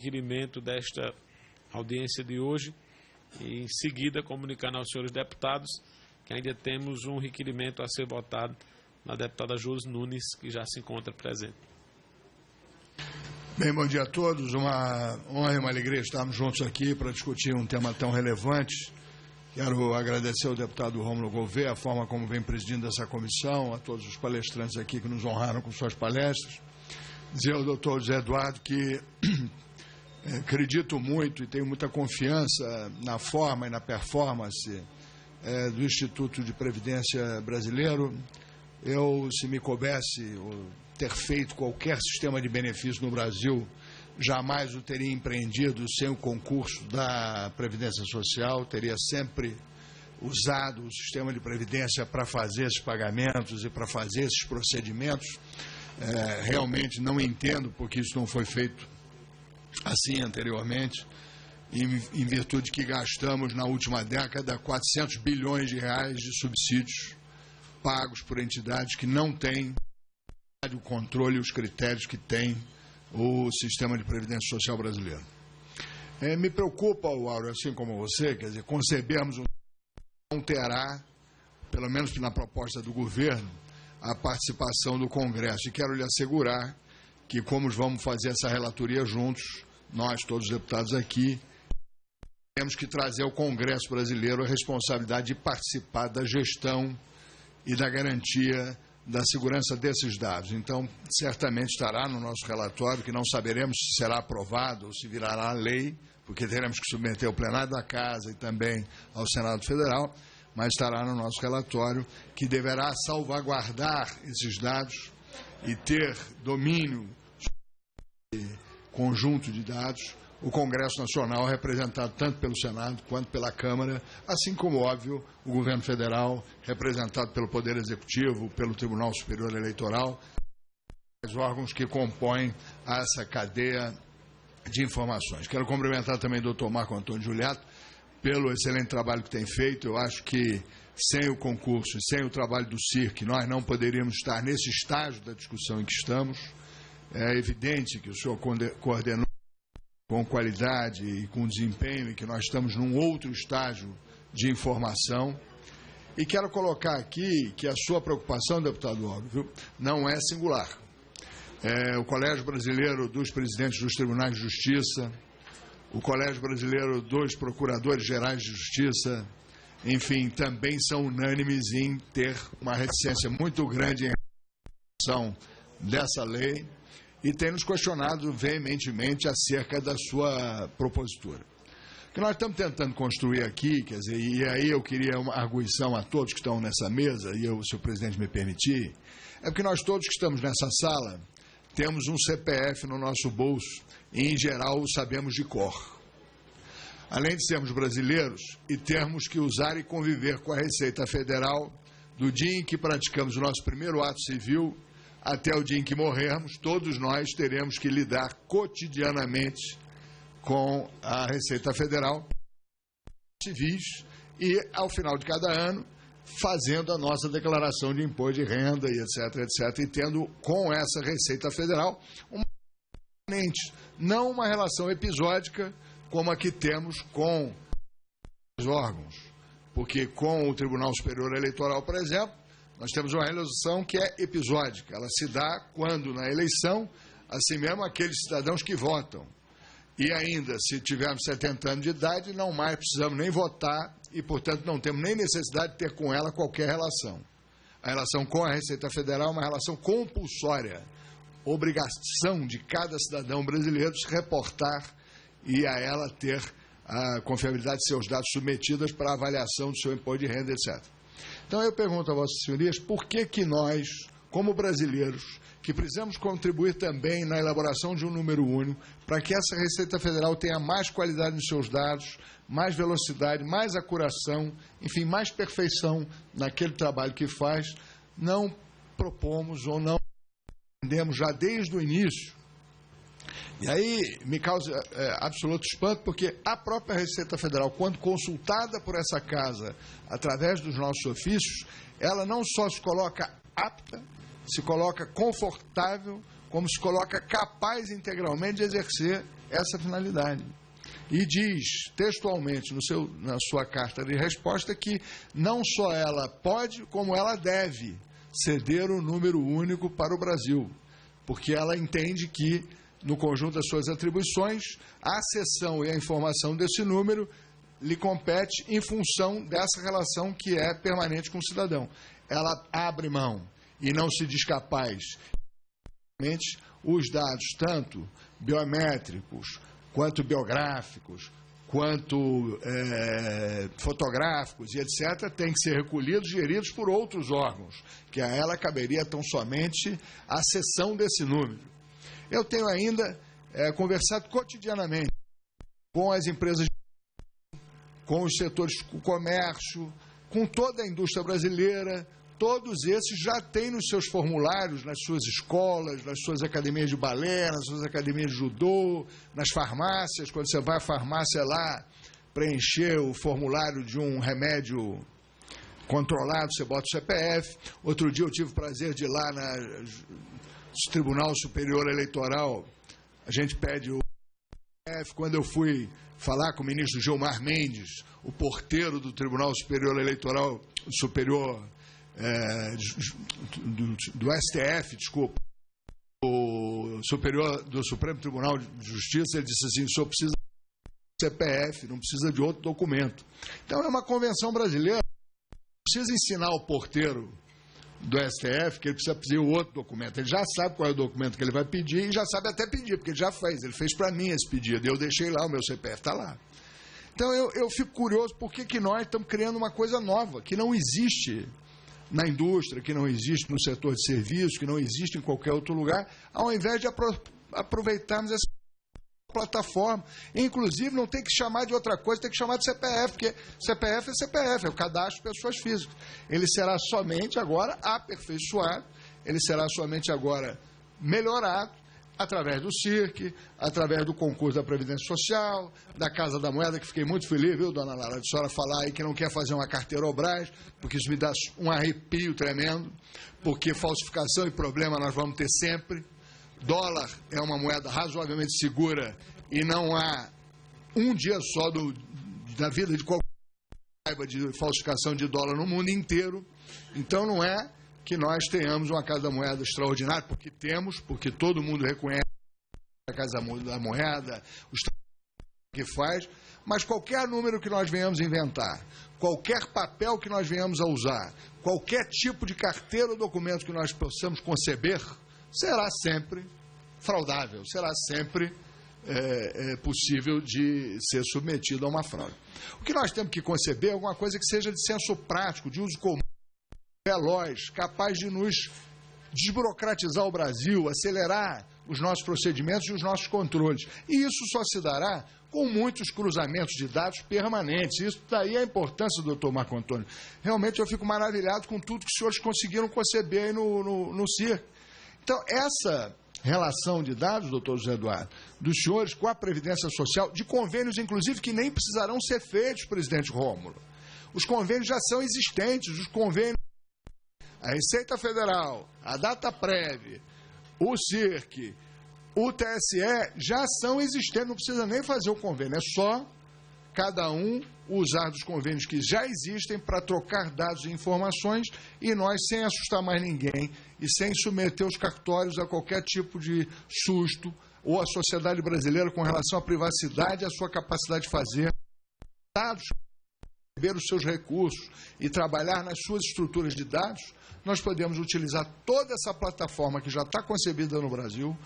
requerimento desta audiência de hoje e, em seguida, comunicando aos senhores deputados que ainda temos um requerimento a ser votado na deputada Josi Nunes, que já se encontra presente. Bem, bom dia a todos. Uma honra e uma alegria estarmos juntos aqui para discutir um tema tão relevante. Quero agradecer ao deputado Rômulo Gouveia a forma como vem presidindo essa comissão, a todos os palestrantes aqui que nos honraram com suas palestras. Dizer ao doutor José Eduardo que acredito muito e tenho muita confiança na forma e na performance do Instituto de Previdência Brasileiro. Eu, se me coubesse ter feito qualquer sistema de benefício no Brasil, jamais o teria empreendido sem o concurso da Previdência Social, teria sempre usado o sistema de previdência para fazer esses pagamentos e para fazer esses procedimentos. Realmente não entendo porque isso não foi feito assim anteriormente, em virtude que gastamos na última década 400 bilhões de reais de subsídios pagos por entidades que não têm o controle e os critérios que tem o sistema de previdência social brasileiro. Me preocupa, Auro, assim como você, quer dizer, concebermos um não terá, pelo menos na proposta do governo, a participação do Congresso. E quero lhe assegurar que, como vamos fazer essa relatoria juntos, nós, todos os deputados aqui, temos que trazer ao Congresso brasileiro a responsabilidade de participar da gestão e da garantia da segurança desses dados. Então, certamente estará no nosso relatório, que não saberemos se será aprovado ou se virará lei, porque teremos que submeter ao plenário da Casa e também ao Senado Federal, mas estará no nosso relatório que deverá salvaguardar esses dados e ter domínio sobre conjunto de dados, o Congresso Nacional representado tanto pelo Senado quanto pela Câmara, assim como, óbvio, o governo federal representado pelo Poder Executivo, pelo Tribunal Superior Eleitoral, os órgãos que compõem essa cadeia de informações. Quero cumprimentar também o doutor Marco Antônio Juliato pelo excelente trabalho que tem feito. Eu acho que sem o concurso e sem o trabalho do CIRC, nós não poderíamos estar nesse estágio da discussão em que estamos. É evidente que o senhor coordenou com qualidade e com desempenho e que nós estamos num outro estágio de informação. E quero colocar aqui que a sua preocupação, deputado Óbvio, não é singular. O Colégio Brasileiro dos Presidentes dos Tribunais de Justiça, o Colégio Brasileiro dos Procuradores Gerais de Justiça, enfim, também são unânimes em ter uma reticência muito grande em relação dessa lei e tem nos questionado veementemente acerca da sua propositura. O que nós estamos tentando construir aqui, quer dizer, e aí eu queria uma arguição a todos que estão nessa mesa, e eu, se o presidente me permitir, é porque nós todos que estamos nessa sala temos um CPF no nosso bolso e, em geral, o sabemos de cor. Além de sermos brasileiros e termos que usar e conviver com a Receita Federal do dia em que praticamos o nosso primeiro ato civil até o dia em que morrermos, todos nós teremos que lidar cotidianamente com a Receita Federal, civis, e, ao final de cada ano, fazendo a nossa declaração de imposto de renda, e etc., e tendo com essa Receita Federal uma permanente, não uma relação episódica como a que temos com os órgãos, porque com o Tribunal Superior Eleitoral, por exemplo, nós temos uma relação que é episódica. Ela se dá quando, na eleição, assim mesmo aqueles cidadãos que votam. E ainda, se tivermos 70 anos de idade, não mais precisamos nem votar e, portanto, não temos nem necessidade de ter com ela qualquer relação. A relação com a Receita Federal é uma relação compulsória. Obrigação de cada cidadão brasileiro se reportar e a ela ter a confiabilidade de seus dados submetidos para avaliação do seu imposto de renda, etc. Então, eu pergunto a vossas senhorias, por que nós, como brasileiros, que precisamos contribuir também na elaboração de um número único, para que essa Receita Federal tenha mais qualidade nos seus dados, mais velocidade, mais acuração, enfim, mais perfeição naquele trabalho que faz, não propomos ou não entendemos já desde o início. E aí me causa absoluto espanto, porque a própria Receita Federal, quando consultada por essa casa, através dos nossos ofícios, ela não só se coloca apta, se coloca confortável, como se coloca capaz integralmente de exercer essa finalidade. E diz textualmente na sua carta de resposta que não só ela pode, como ela deve ceder o número único para o Brasil, porque ela entende que, no conjunto das suas atribuições, a acessão e a informação desse número lhe compete em função dessa relação que é permanente com o cidadão. Ela abre mão e não se diz capaz. Os dados, tanto biométricos, quanto biográficos, quanto fotográficos e etc., têm que ser recolhidos e geridos por outros órgãos, que a ela caberia tão somente a cessão desse número. Eu tenho ainda conversado cotidianamente com as empresas, com os setores do comércio, com toda a indústria brasileira. Todos esses já têm nos seus formulários, nas suas escolas, nas suas academias de balé, nas suas academias de judô, nas farmácias. Quando você vai à farmácia lá preencher o formulário de um remédio controlado, você bota o CPF. Outro dia eu tive o prazer de ir lá no Tribunal Superior Eleitoral, a gente pede o CPF. Quando eu fui falar com o ministro Gilmar Mendes, o porteiro do Tribunal Superior Eleitoral, do STF, desculpa, do Supremo Tribunal de Justiça, ele disse assim: o senhor precisa de CPF, não precisa de outro documento. Então é uma convenção brasileira, não precisa ensinar o porteiro do STF que ele precisa pedir outro documento. Ele já sabe qual é o documento que ele vai pedir e já sabe até pedir, porque ele já fez, ele fez para mim esse pedido, eu deixei lá, o meu CPF está lá. Então eu fico curioso por que nós estamos criando uma coisa nova, que não existe na indústria, que não existe no setor de serviços, que não existe em qualquer outro lugar, ao invés de aproveitarmos essa plataforma. Inclusive, não tem que chamar de outra coisa, tem que chamar de CPF, porque CPF é CPF, é o cadastro de pessoas físicas. Ele será somente agora aperfeiçoado, ele será somente agora melhorado, através do CIRC, através do concurso da Previdência Social, da Casa da Moeda, que fiquei muito feliz, viu, dona Lara, de senhora falar aí que não quer fazer uma Carteirobras, porque isso me dá um arrepio tremendo, porque falsificação e problema nós vamos ter sempre. Dólar é uma moeda razoavelmente segura e não há um dia só da vida de qualquer raiva de falsificação de dólar no mundo inteiro. Então não é que nós tenhamos uma Casa da Moeda extraordinária, porque temos, porque todo mundo reconhece a Casa da Moeda, os que faz, mas qualquer número que nós venhamos inventar, qualquer papel que nós venhamos a usar, qualquer tipo de carteira ou documento que nós possamos conceber, será sempre fraudável, será sempre possível de ser submetido a uma fraude. O que nós temos que conceber é alguma coisa que seja de senso prático, de uso comum, veloz, capaz de nos desburocratizar o Brasil, acelerar os nossos procedimentos e os nossos controles. E isso só se dará com muitos cruzamentos de dados permanentes. Isso daí é a importância do Dr. Marco Antônio. Realmente eu fico maravilhado com tudo que os senhores conseguiram conceber aí no CIRC. Então, essa relação de dados, doutor José Eduardo, dos senhores com a Previdência Social, de convênios, inclusive, que nem precisarão ser feitos, presidente Rômulo. Os convênios já são existentes, os convênios, a Receita Federal, a Dataprev, o CIRC, o TSE, já são existentes, não precisa nem fazer o convênio, é só cada um usar dos convênios que já existem para trocar dados e informações e nós, sem assustar mais ninguém e sem submeter os cartórios a qualquer tipo de susto ou a sociedade brasileira com relação à privacidade e à sua capacidade de fazer dados, receber os seus recursos e trabalhar nas suas estruturas de dados, nós podemos utilizar toda essa plataforma que já está concebida no Brasil,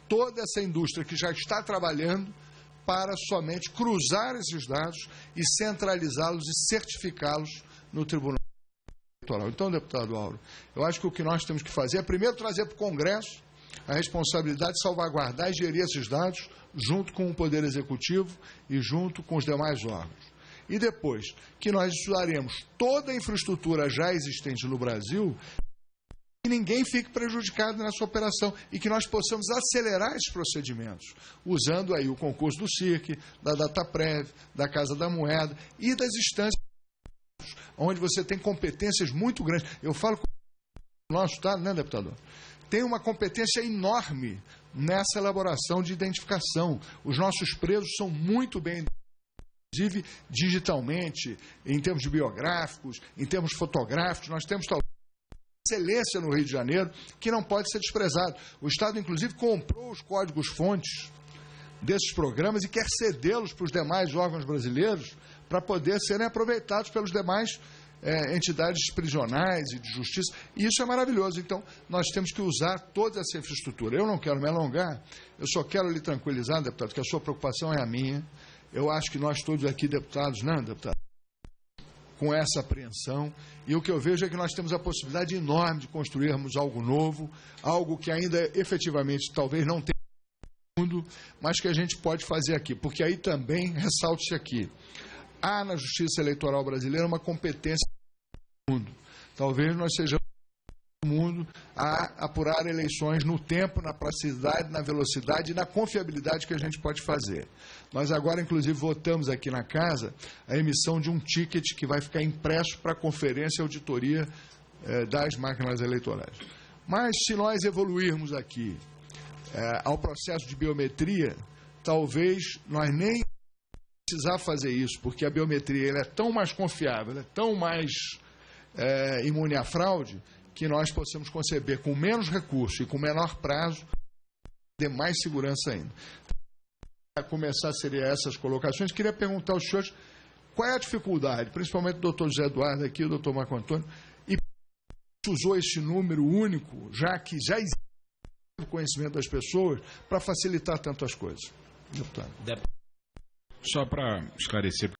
toda essa indústria que já está trabalhando para somente cruzar esses dados e centralizá-los e certificá-los no Tribunal Eleitoral. Então, deputado Auro, eu acho que o que nós temos que fazer é primeiro trazer para o Congresso a responsabilidade de salvaguardar e gerir esses dados junto com o Poder Executivo e junto com os demais órgãos. E depois que nós usaremos toda a infraestrutura já existente no Brasil, que ninguém fique prejudicado nessa operação e que nós possamos acelerar esses procedimentos, usando aí o concurso do CIRC, da Dataprev, da Casa da Moeda e das instâncias onde você tem competências muito grandes. Eu falo com o nosso Estado, né, deputador? Tem uma competência enorme nessa elaboração de identificação. Os nossos presos são muito bem inclusive digitalmente, em termos de biográficos, em termos fotográficos. Nós temos talvez excelência no Rio de Janeiro, que não pode ser desprezado. O Estado, inclusive, comprou os códigos-fontes desses programas e quer cedê-los para os demais órgãos brasileiros para poder serem aproveitados pelos demais entidades prisionais e de justiça. E isso é maravilhoso. Então, nós temos que usar toda essa infraestrutura. Eu não quero me alongar, eu só quero lhe tranquilizar, deputado, que a sua preocupação é a minha. Eu acho que nós todos aqui, deputados, não, deputado, com essa apreensão, e o que eu vejo é que nós temos a possibilidade enorme de construirmos algo novo, algo que ainda efetivamente talvez não tenha no mundo, mas que a gente pode fazer aqui, porque aí também, ressalte-se aqui, há na Justiça Eleitoral brasileira uma competência do mundo. Talvez nós sejamos no mundo a apurar eleições no tempo, na praticidade, na velocidade e na confiabilidade que a gente pode fazer. Nós agora, inclusive, votamos aqui na Casa a emissão de um ticket que vai ficar impresso para a conferência e auditoria das máquinas eleitorais. Mas, se nós evoluirmos aqui ao processo de biometria, talvez nós nem precisar fazer isso, porque a biometria ela é tão mais confiável, ela é tão mais imune à fraude, que nós possamos conceber com menos recurso e com menor prazo, de mais segurança ainda. Para começar, seriam essas colocações. Queria perguntar aos senhores qual é a dificuldade, principalmente o doutor José Eduardo aqui, o doutor Marco Antônio, e usou esse número único, já que já existe o conhecimento das pessoas, para facilitar tantas coisas. Deputado. Só para esclarecer,